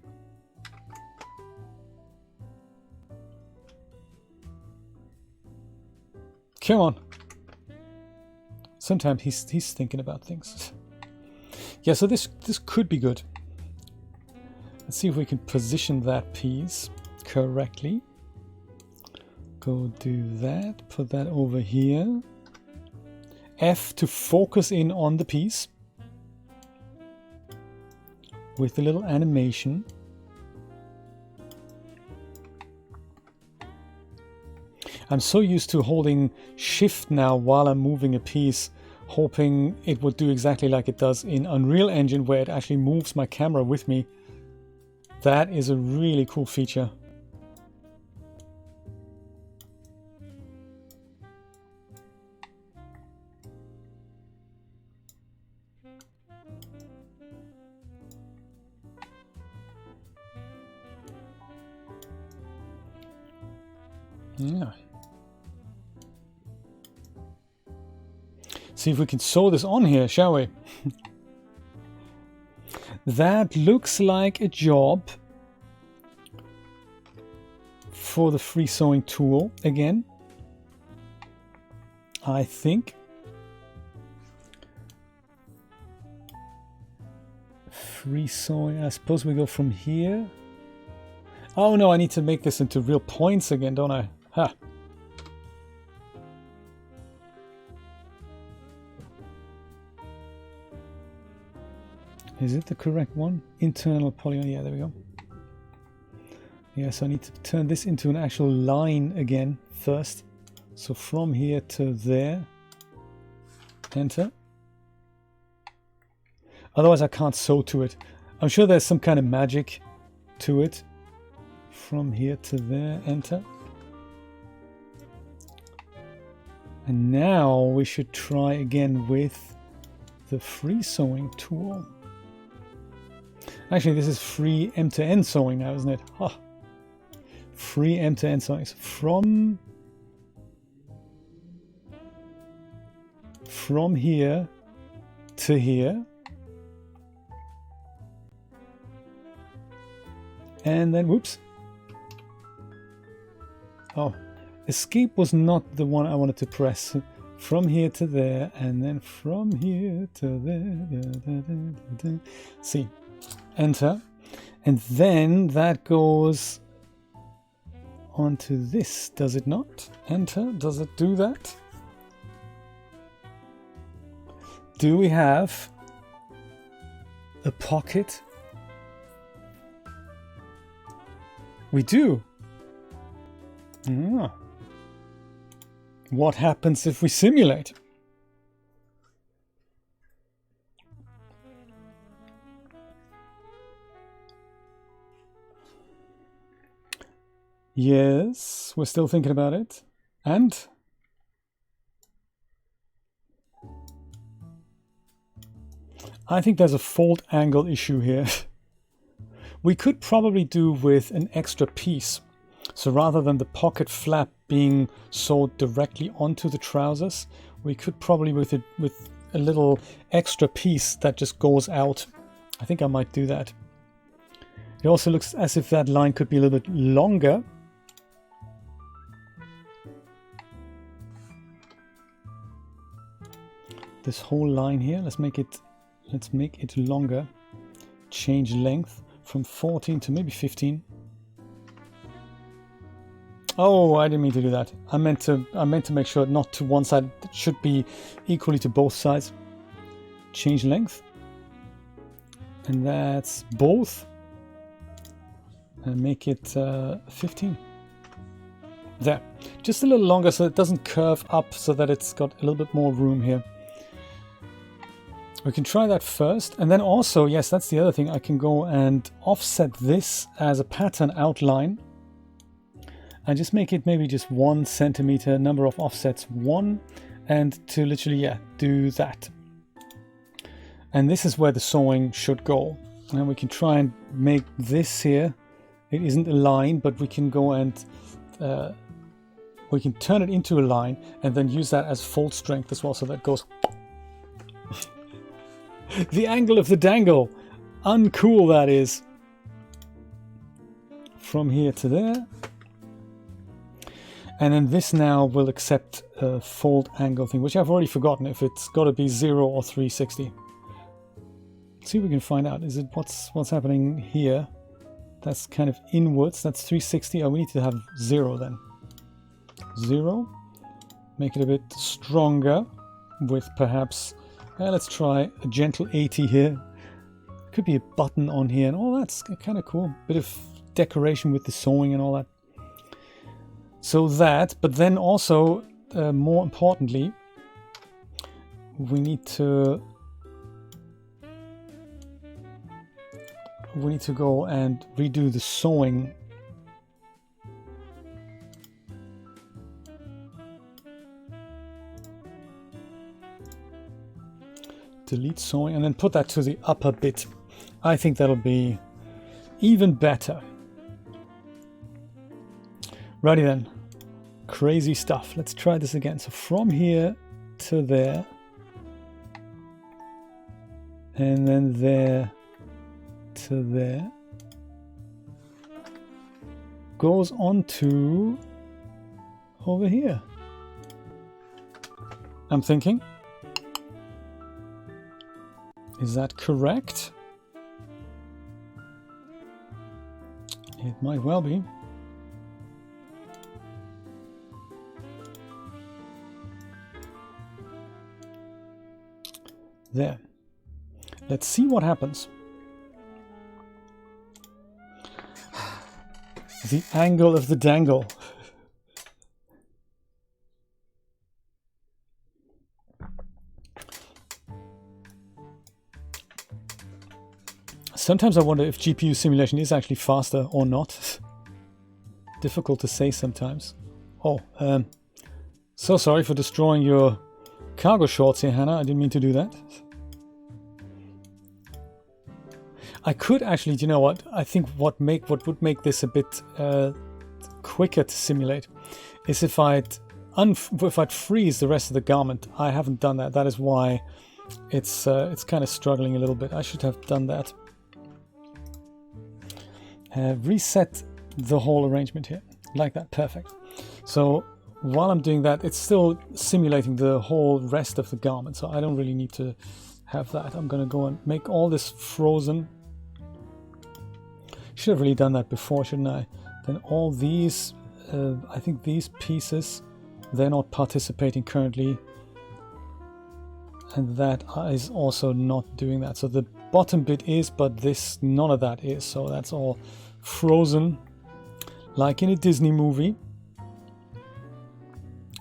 Come on. Sometimes he's thinking about things. Yeah, so this could be good. Let's see if we can position that piece correctly. Go do that. Put that over here. F to focus in on the piece with a little animation. I'm so used to holding shift now while I'm moving a piece, hoping it would do exactly like it does in Unreal Engine, where it actually moves my camera with me. That is a really cool feature. Yeah. See if we can sew this on here, shall we? That looks like a job for the free sewing tool again, I think. Free sewing, I suppose we go from here. Oh no, I need to make this into real points again, don't I? Ha! Is it the correct one? Internal polygon, yeah, there we go. Yes, I need to turn this into an actual line again first. So from here to there, enter. Otherwise I can't sew to it. I'm sure there's some kind of magic to it. From here to there, enter. And now we should try again with the free sewing tool. Actually, this is free end-to-end sewing now, isn't it? Huh. Free end-to-end sewing. So from here to here. And then, whoops. Oh, escape was not the one I wanted to press. From here to there, and then from here to there. See, enter. And then that goes onto this, does it not? Enter, does it do that? Do we have a pocket? We do. Ah. What happens if we simulate? Yes, we're still thinking about it. And? I think there's a fold angle issue here. We could probably do with an extra piece. So rather than the pocket flap being sewed directly onto the trousers, we could probably with a little extra piece that just goes out. I think I might do that. It also looks as if that line could be a little bit longer. This whole line here, let's make it longer. Change length from 14 to maybe 15. Oh, I didn't mean to do that. I meant to make sure not to one side. It should be equally to both sides. Change length. And that's both. And make it 15. There. Just a little longer so it doesn't curve up, so that it's got a little bit more room here. We can try that first. And then also, yes, that's the other thing. I can go and offset this as a pattern outline. And just make it maybe just 1 centimeter, number of offsets 1, and to literally, yeah, do that. And this is where the sewing should go. And we can try and make this here. It isn't a line, but we can go and we can turn it into a line and then use that as fold strength as well, so that goes. The angle of the dangle. Uncool that is. From here to there. And then this now will accept a fold angle thing, which I've already forgotten if it's got to be 0 or 360. Let's see if we can find out. Is it what's happening here? That's kind of inwards. That's 360. Oh, we need to have 0 then. 0. Make it a bit stronger with perhaps, let's try a gentle 80 here. Could be a button on here, and all that's kind of cool. Bit of decoration with the sewing and all that. So that, but then also, more importantly, we need to go and redo the sewing. Delete sewing and then put that to the upper bit. I think that'll be even better. Righty then. Crazy stuff. Let's try this again. So from here to there. And then there to there. Goes on to over here. I'm thinking. Is that correct? It might well be. There. Let's see what happens. The angle of the dangle. Sometimes I wonder if GPU simulation is actually faster or not. Difficult to say sometimes. Oh, so sorry for destroying your cargo shorts here, Hannah. I didn't mean to do that. I could actually, do you know what? I think what would make this a bit quicker to simulate is if I'd freeze the rest of the garment. I haven't done that. That is why it's kind of struggling a little bit. I should have done that. Reset the whole arrangement here, like that. Perfect. So while I'm doing that, it's still simulating the whole rest of the garment, so I don't really need to have that. I'm going to go and make all this frozen. Should have really done that before, shouldn't I? Then all these, I think these pieces, they're not participating currently. And that is also not doing that. So the bottom bit is, but this, none of that is. So that's all frozen, like in a Disney movie.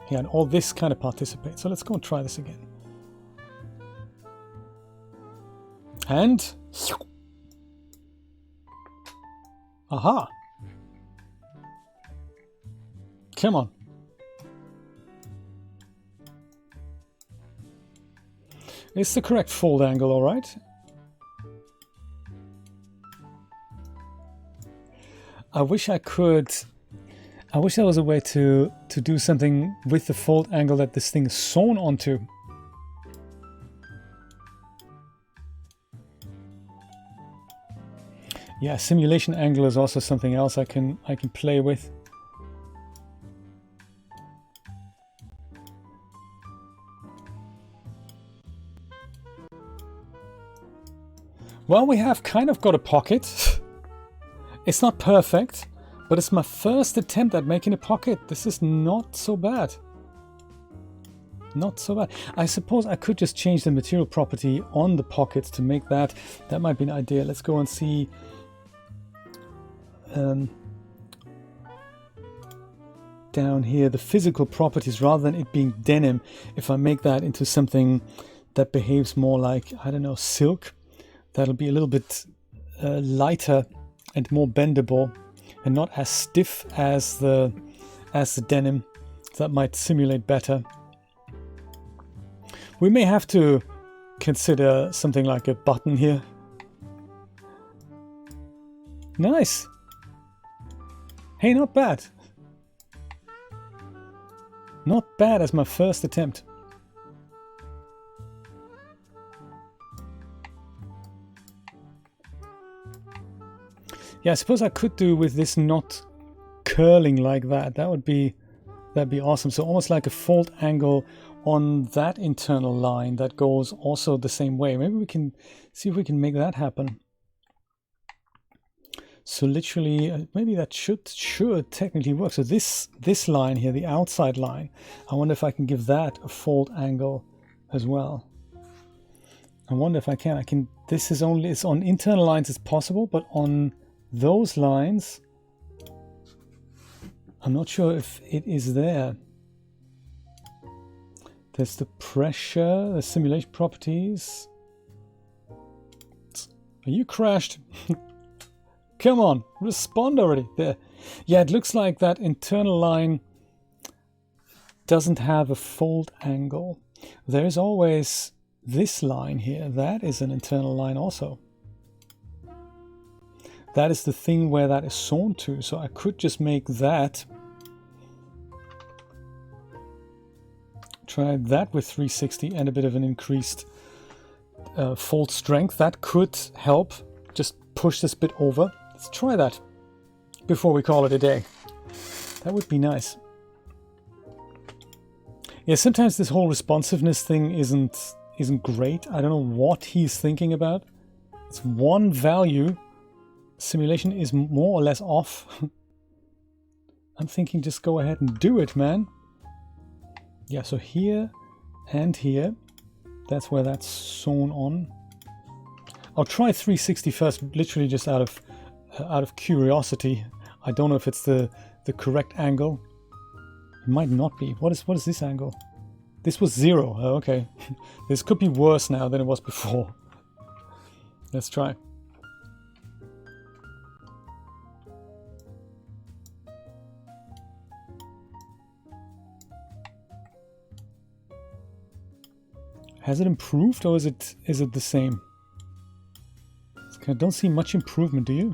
Yeah, and all this kind of participates. So let's go and try this again. And... aha! Come on. It's the correct fold angle, all right? I wish I could... I wish there was a way to do something with the fold angle that this thing is sewn onto. Yeah, simulation angle is also something else I can play with. Well, we have kind of got a pocket. It's not perfect, but it's my first attempt at making a pocket. This is not so bad. Not so bad. I suppose I could just change the material property on the pockets to make that. That might be an idea. Let's go and see. Down here, the physical properties, rather than it being denim, if I make that into something that behaves more like, I don't know, silk, that'll be a little bit lighter and more bendable and not as stiff as the denim. That might simulate better. We may have to consider something like a button here. Nice. Hey, not bad. Not bad as my first attempt. Yeah, I suppose I could do with this not curling like that. That'd be awesome. So almost like a fold angle on that internal line that goes also the same way. Maybe we can see if we can make that happen. So literally, maybe that should technically work. So this line here, the outside line, I wonder if I can give that a fold angle as well. I wonder if I can. This is only, it's on internal lines it's possible, but on those lines, I'm not sure if it is there. There's the pressure, the simulation properties. Are you crashed? Come on, respond already. There. Yeah, it looks like that internal line doesn't have a fold angle. There's always this line here. That is an internal line also. That is the thing where that is sewn to. So I could just make that. Try that with 360 and a bit of an increased fold strength. That could help. Just push this bit over. Let's try that before we call it a day. That would be nice. Yeah, sometimes this whole responsiveness thing isn't great. I don't know what he's thinking about. It's one value. Simulation is more or less off. I'm thinking just go ahead and do it, man. Yeah, so here and here, that's where that's sewn on. I'll try 360 first, literally just out of curiosity. I don't know if it's the correct angle. It might not be. What is this angle? This was 0. Oh, okay. This could be worse now than it was before. Let's try. Has it improved, or is it the same? I don't see much improvement, do you?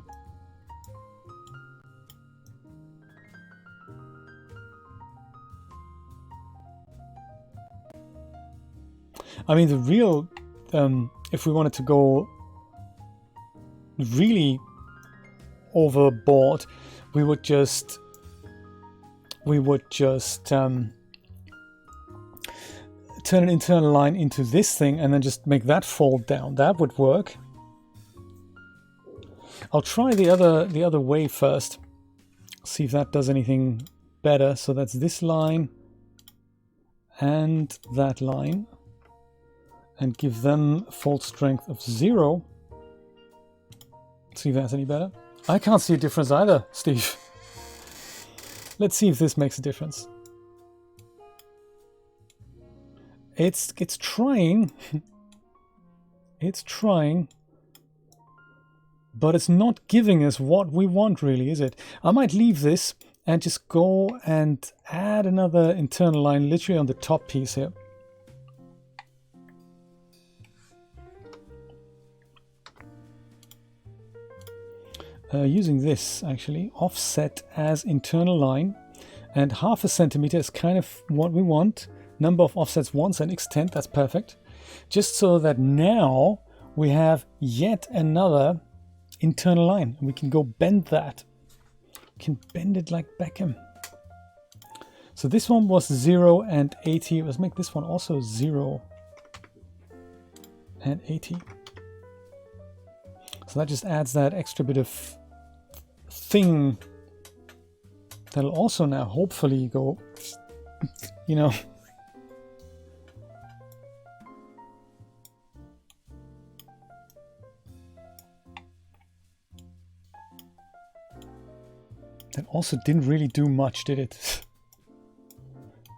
I mean, the real, if we wanted to go really overboard, we would just turn an internal line into this thing and then just make that fold down. That would work. I'll try the other way first. See if that does anything better. So that's this line and that line, and give them fold strength of 0. See if that's any better. I can't see a difference either, Steve. Let's see if this makes a difference. It's trying. It's trying. But it's not giving us what we want, really, is it? I might leave this and just go and add another internal line literally on the top piece here. Using this, actually, offset as internal line, and 0.5 centimeter is kind of what we want. Number of offsets once and extent, that's perfect. Just so that now we have yet another internal line, and we can go bend that. We can bend it like Beckham. So this one was 0 and 80. Let's make this one also 0 and 80. So that just adds that extra bit of thing that'll also now hopefully go, you know. That also didn't really do much, did it?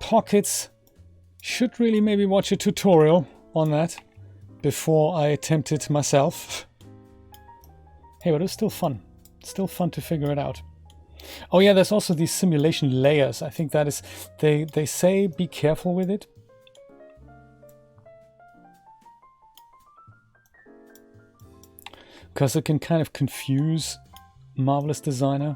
Pockets. Should really maybe watch a tutorial on that before I attempt it myself. Hey, but it was still fun. Still fun to figure it out. Oh yeah, there's also these simulation layers. I think that is, they say be careful with it. Because it can kind of confuse Marvelous Designer.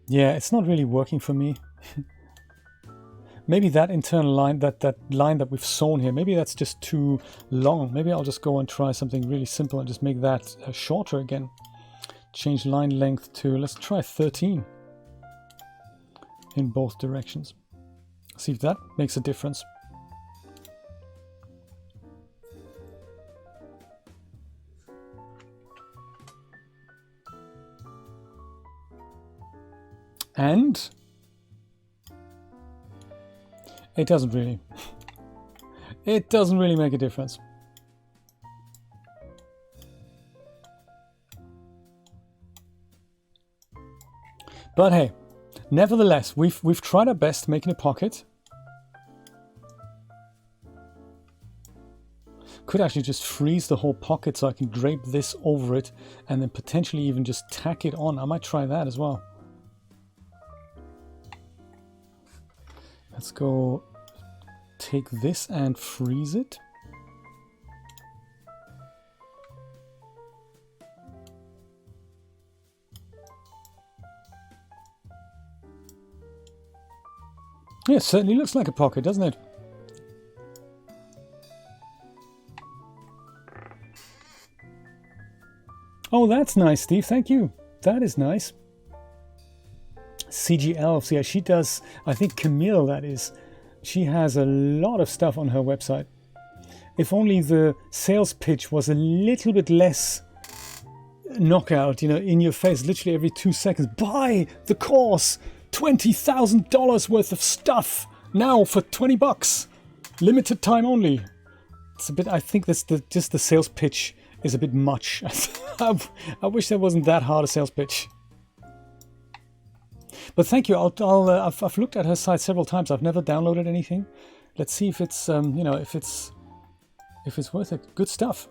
Yeah, it's not really working for me. Maybe that internal line, that line that we've sewn here, maybe that's just too long. Maybe I'll just go and try something really simple and just make that shorter again. Change line length to, let's try 13 in both directions. See if that makes a difference. And it doesn't really. It doesn't really make a difference. But hey, nevertheless, we've tried our best making a pocket. Could actually just freeze the whole pocket so I can drape this over it and then potentially even just tack it on. I might try that as well. Let's go take this and freeze it. Yeah, it certainly looks like a pocket, doesn't it? Oh, that's nice, Steve. Thank you. That is nice. CG Elves, yeah, she does, I think Camille, that is, she has a lot of stuff on her website. If only the sales pitch was a little bit less knockout, you know, in your face, literally every 2 seconds. Buy the course, $20,000 worth of stuff now for 20 bucks, limited time only. It's a bit, I think that's just the sales pitch is a bit much. I wish that wasn't that hard a sales pitch. But thank you. I've looked at her site several times. I've never downloaded anything. Let's see if it's you know, if it's worth it. Good stuff.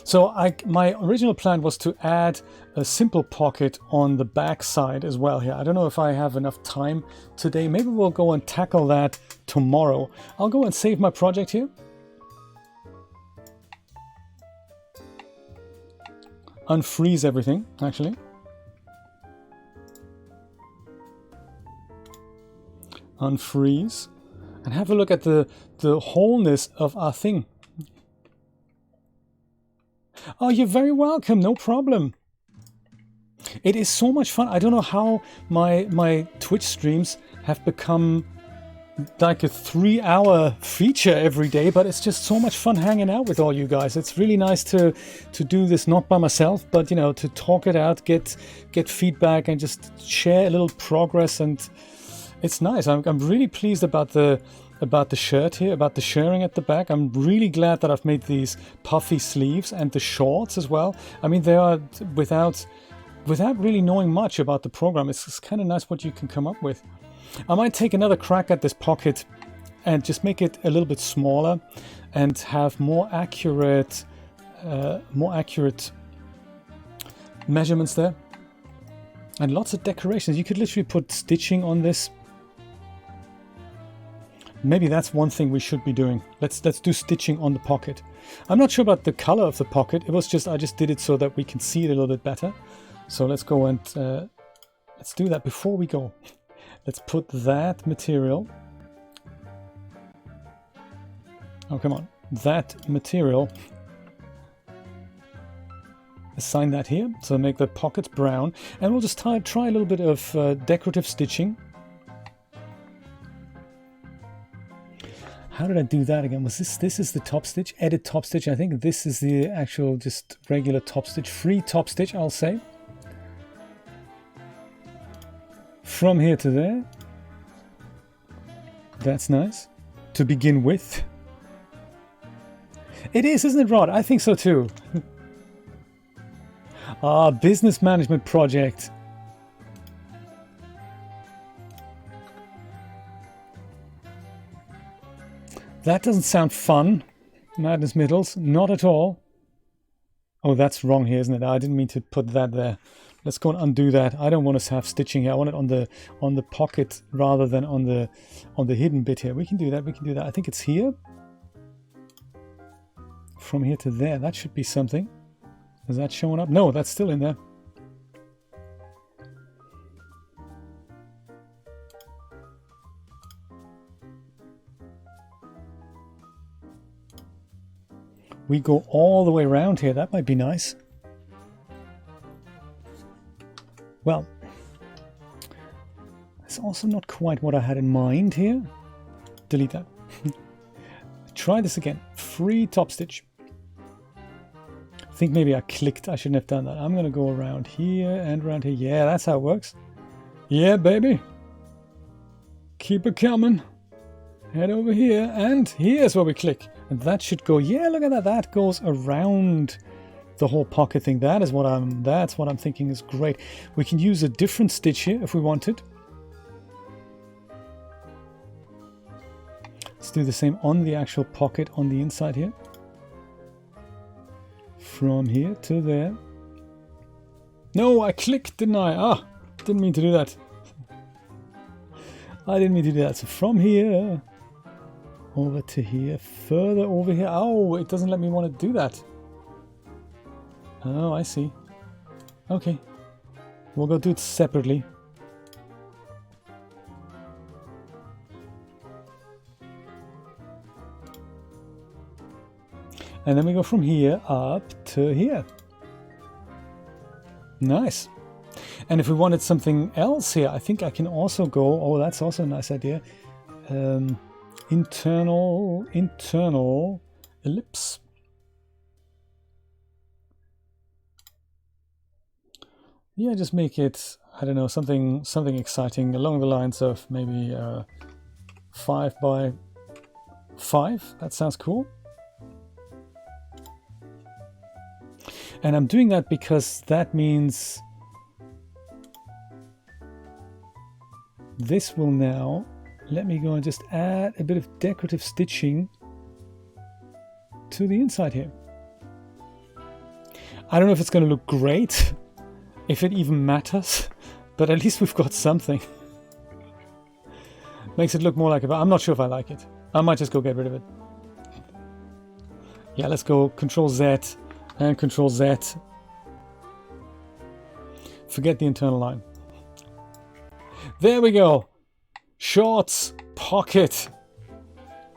So my original plan was to add a simple pocket on the back side as well here. I don't know if I have enough time today. Maybe we'll go and tackle that tomorrow. I'll go and save my project here. Unfreeze everything, actually. Unfreeze. And have a look at the wholeness of our thing. Oh, you're very welcome. No problem. It is so much fun. I don't know how my Twitch streams have become like a 3-hour feature every day, but it's just so much fun hanging out with all you guys. It's really nice to do this not by myself, but you know, to talk it out, get feedback, and just share a little progress. And it's nice. I'm really pleased about the shirt here, about the shirring at the back. I'm really glad that I've made these puffy sleeves and the shorts as well. I mean, they are without really knowing much about the program. It's kind of nice what you can come up with. I might take another crack at this pocket and just make it a little bit smaller and have more accurate measurements there. And lots of decorations. You could literally put stitching on this. Maybe that's one thing we should be doing. Let's do stitching on the pocket. I'm not sure about the color of the pocket. It was just, I just did it so that we can see it a little bit better. So let's go and let's do that before we go. Let's put that material. Oh, come on. That material. Assign that here. So make the pockets brown. And we'll just try a little bit of decorative stitching. How did I do that again? Was this is the top stitch, edit top stitch. I think this is the actual just regular top stitch, free top stitch, I'll say. From here to there. That's nice. To begin with. It is, isn't it, Rod? I think so too. Business management project. That doesn't sound fun, Madness Middles, not at all. Oh, that's wrong here, isn't it? I didn't mean to put that there. Let's go and undo that. I don't want us to have stitching here. I want it on the pocket rather than on the hidden bit here. We can do that. We can do that. I think it's here. From here to there. That should be something. Is that showing up? No, that's still in there. We go all the way around here. That might be nice. Well, it's also not quite what I had in mind here. Delete that. Try this again. Free top stitch. I think maybe I clicked. I shouldn't have done that. I'm going to go around here and around here. Yeah, that's how it works. Yeah, baby. Keep it coming. Head over here, and here's where we click. And that should go, yeah, look at that. That goes around the whole pocket thing. That's what I'm thinking is great. We can use a different stitch here if we wanted. Let's do the same on the actual pocket on the inside here. From here to there. No, I clicked, didn't I? Didn't mean to do that. I didn't mean to do that. So from here over to here, further over here. Oh, it doesn't let me want to do that. Oh, I see. Okay. We'll go do it separately. And then we go from here up to here. Nice. And if we wanted something else here, I think I can also go, oh, that's also a nice idea. Internal ellipse. Yeah, just make it, I don't know, something exciting along the lines of maybe 5 by 5. That sounds cool. And I'm doing that because that means this will now let me go and just add a bit of decorative stitching to the inside here. I don't know if it's going to look great, if it even matters, but at least we've got something. Makes it look more like I'm not sure if I like it. I might just go get rid of it. Yeah, let's go Control Z and Control Z. Forget the internal line. There we go. Shorts, pocket,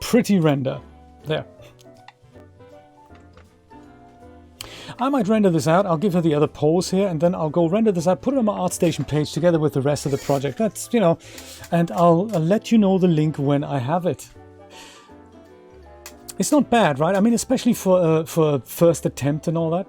pretty render. There. I might render this out. I'll give her the other pose here, and then I'll go render this out, put it on my ArtStation page together with the rest of the project. That's, you know, and I'll let you know the link when I have it. It's not bad, right? I mean, especially for a first attempt and all that.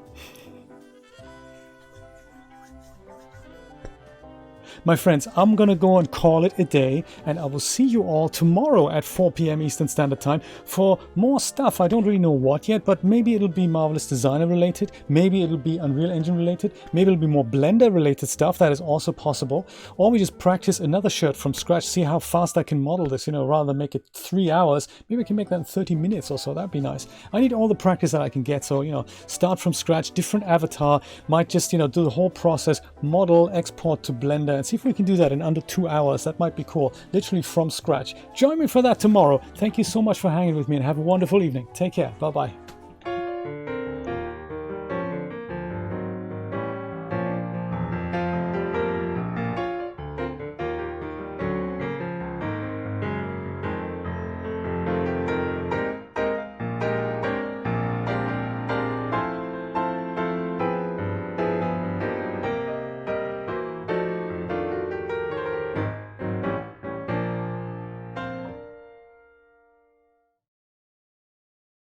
My friends, I'm going to go and call it a day, and I will see you all tomorrow at 4 p.m. Eastern Standard Time for more stuff. I don't really know what yet, but maybe it'll be Marvelous Designer related, maybe it'll be Unreal Engine related, maybe it'll be more Blender related stuff. That is also possible. Or we just practice another shirt from scratch, see how fast I can model this, you know, rather than make it 3 hours. Maybe I can make that in 30 minutes or so. That'd be nice. I need all the practice that I can get. So, you know, start from scratch, different avatar, might just, you know, do the whole process, model, export to Blender, and see if we can do that in under 2 hours. That might be cool, literally from scratch. Join me for that tomorrow. Thank you so much for hanging with me, and have a wonderful evening. Take care. Bye bye.